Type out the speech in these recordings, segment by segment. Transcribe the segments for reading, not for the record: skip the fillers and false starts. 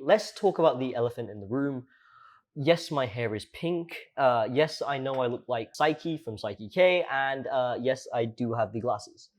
let's talk about the elephant in the room. Yes, my hair is pink. Yes, I know I look like Psyche from Psyche K, and yes, I do have the glasses.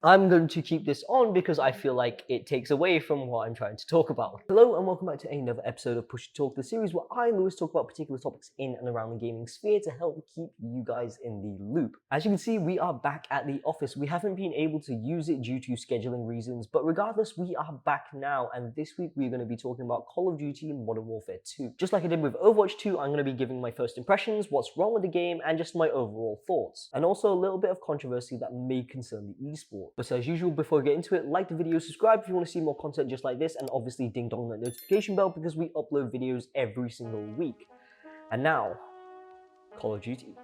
I'm going to keep this on because I feel like it takes away from what I'm trying to talk about. Hello and welcome back to another episode of Push to Talk, the series where I, Lewis, talk about particular topics in and around the gaming sphere to help keep you guys in the loop. As you can see, we are back at the office. We haven't been able to use it due to scheduling reasons, but regardless, we are back now, and this week we're going to be talking about Call of Duty Modern Warfare 2. Just like I did with Overwatch 2, I'm going to be giving my first impressions, what's wrong with the game, and just my overall thoughts. And also a little bit of controversy that may concern the esport. But as usual, before we get into it, like the video, subscribe if you want to see more content just like this, and obviously ding dong that notification bell because we upload videos every single week. And now, Call of Duty.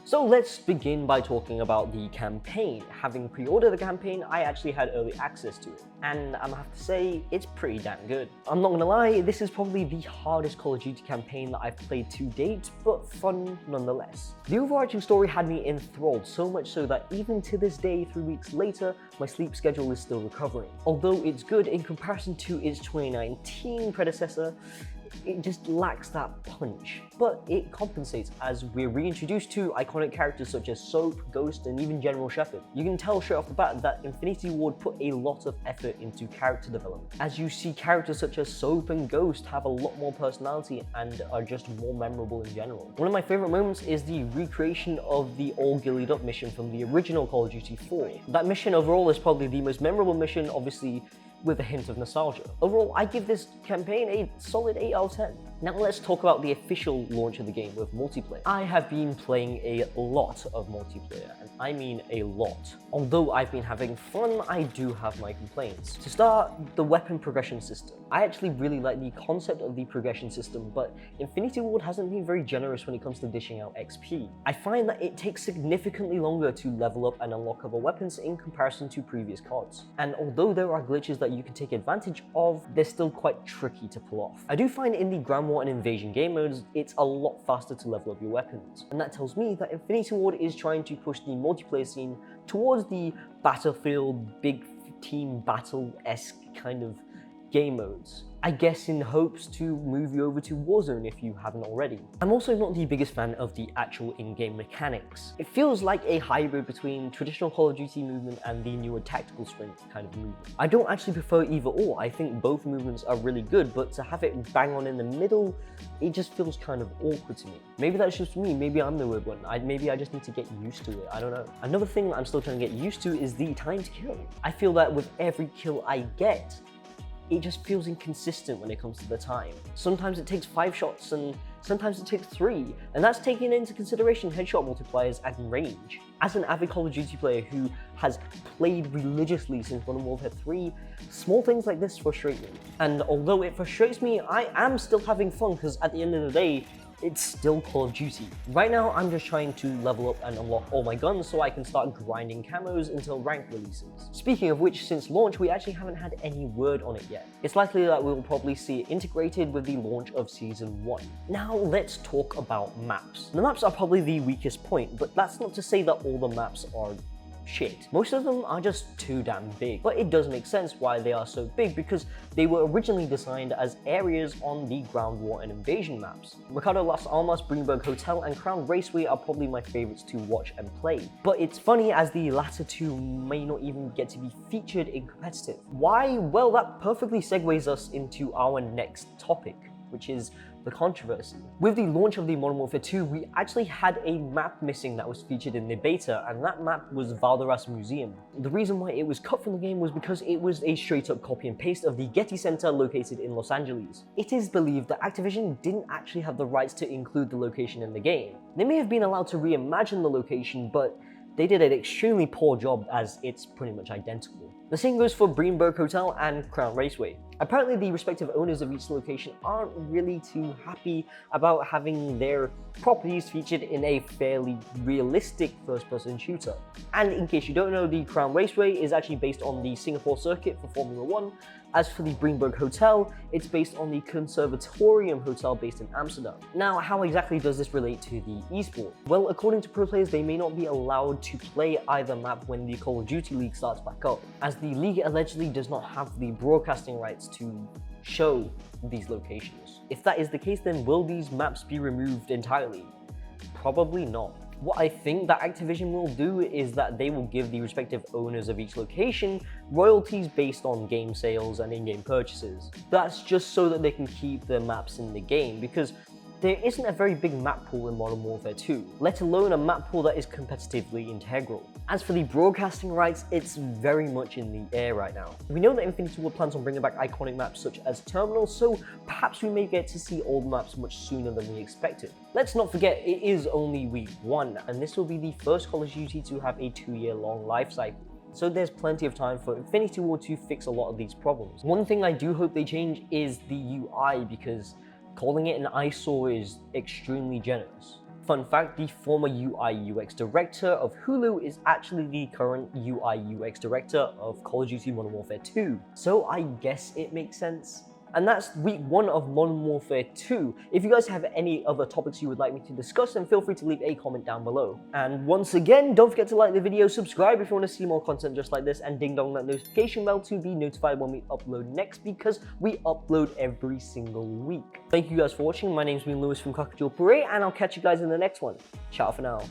So let's begin by talking about the campaign. Having pre-ordered the campaign, I actually had early access to it, and I'm gonna have to say, it's pretty damn good. I'm not gonna lie, this is probably the hardest Call of Duty campaign that I've played to date, but fun nonetheless. The overarching story had me enthralled, so much so that even to this day, 3 weeks later, my sleep schedule is still recovering. Although it's good in comparison to its 2019 predecessor, it just lacks that punch. But it compensates as we're reintroduced to iconic characters such as Soap, Ghost, and even General Shepard. You can tell straight off the bat that Infinity Ward put a lot of effort into character development, as you see characters such as Soap and Ghost have a lot more personality and are just more memorable in general. One of my favorite moments is the recreation of the All Gillied Up mission from the original Call of Duty 4. That mission overall is probably the most memorable mission, obviously with a hint of nostalgia. Overall, I give this campaign a solid 8 out of 10. Now let's talk about the official launch of the game with multiplayer. I have been playing a lot of multiplayer, and I mean a lot. Although I've been having fun, I do have my complaints. To start, the weapon progression system. I actually really like the concept of the progression system, but Infinity Ward hasn't been very generous when it comes to dishing out XP. I find that it takes significantly longer to level up and unlock other weapons in comparison to previous CoDs. And although there are glitches that you can take advantage of, they're still quite tricky to pull off. I do find in the ground war and invasion game modes, it's a lot faster to level up your weapons. And that tells me that Infinity Ward is trying to push the multiplayer scene towards the Battlefield, big team battle-esque kind of game modes. I guess in hopes to move you over to Warzone if you haven't already. I'm also not the biggest fan of the actual in-game mechanics. It feels like a hybrid between traditional Call of Duty movement and the newer tactical sprint kind of movement. I don't actually prefer either or. I think both movements are really good, but to have it bang on in the middle, it just feels kind of awkward to me. Maybe that's just me, maybe I'm the weird one. Maybe I just need to get used to it, I don't know. Another thing that I'm still trying to get used to is the time to kill. I feel that with every kill I get, it just feels inconsistent when it comes to the time. Sometimes it takes 5 shots and sometimes it takes 3, and that's taking into consideration headshot multipliers and range. As an avid Call of Duty player who has played religiously since Modern Warfare 3, small things like this frustrate me. And although it frustrates me, I am still having fun because at the end of the day, it's still Call of Duty. Right now, I'm just trying to level up and unlock all my guns so I can start grinding camos until rank releases. Speaking of which, since launch, we actually haven't had any word on it yet. It's likely that we'll probably see it integrated with the launch of Season 1. Now let's talk about maps. The maps are probably the weakest point, but that's not to say that all the maps are shit. Most of them are just too damn big, but it does make sense why they are so big because they were originally designed as areas on the ground war and invasion maps. Mercado Las Almas, Greenberg Hotel, and Crown Raceway are probably my favorites to watch and play. But it's funny as the latter two may not even get to be featured in competitive. Why? Well, that perfectly segues us into our next topic, which is the controversy. With the launch of the Modern Warfare 2, we actually had a map missing that was featured in the beta, and that map was Valderas Museum. The reason why it was cut from the game was because it was a straight up copy and paste of the Getty Center located in Los Angeles. It is believed that Activision didn't actually have the rights to include the location in the game. They may have been allowed to reimagine the location, but they did an extremely poor job as it's pretty much identical. The same goes for Greenberg Hotel and Crown Raceway. Apparently the respective owners of each location aren't really too happy about having their properties featured in a fairly realistic first-person shooter. And in case you don't know, the Crown Raceway is actually based on the Singapore circuit for Formula 1. As for the Greenberg Hotel, it's based on the Conservatorium Hotel based in Amsterdam. Now, how exactly does this relate to the esport? Well, according to pro players, they may not be allowed to play either map when the Call of Duty League starts back up, as the league allegedly does not have the broadcasting rights to show these locations. If that is the case, then will these maps be removed entirely? Probably not. What I think that Activision will do is that they will give the respective owners of each location royalties based on game sales and in-game purchases. That's just so that they can keep the maps in the game, because there isn't a very big map pool in Modern Warfare 2, let alone a map pool that is competitively integral. As for the broadcasting rights, it's very much in the air right now. We know that Infinity Ward plans on bringing back iconic maps such as Terminal, so perhaps we may get to see old maps much sooner than we expected. Let's not forget, it is only week 1, and this will be the first Call of Duty to have a 2-year-long life cycle. So there's plenty of time for Infinity Ward to fix a lot of these problems. One thing I do hope they change is the UI, because calling it an eyesore is extremely generous. Fun fact, the former UI UX director of Hulu is actually the current UI UX director of Call of Duty Modern Warfare 2. So I guess it makes sense. And that's week 1 of Modern Warfare 2. If you guys have any other topics you would like me to discuss, then feel free to leave a comment down below. And once again, don't forget to like the video, subscribe if you want to see more content just like this, and ding dong that notification bell to be notified when we upload next, because we upload every single week. Thank you guys for watching. My name's been Lewis from Kakuchopurei, and I'll catch you guys in the next one. Ciao for now.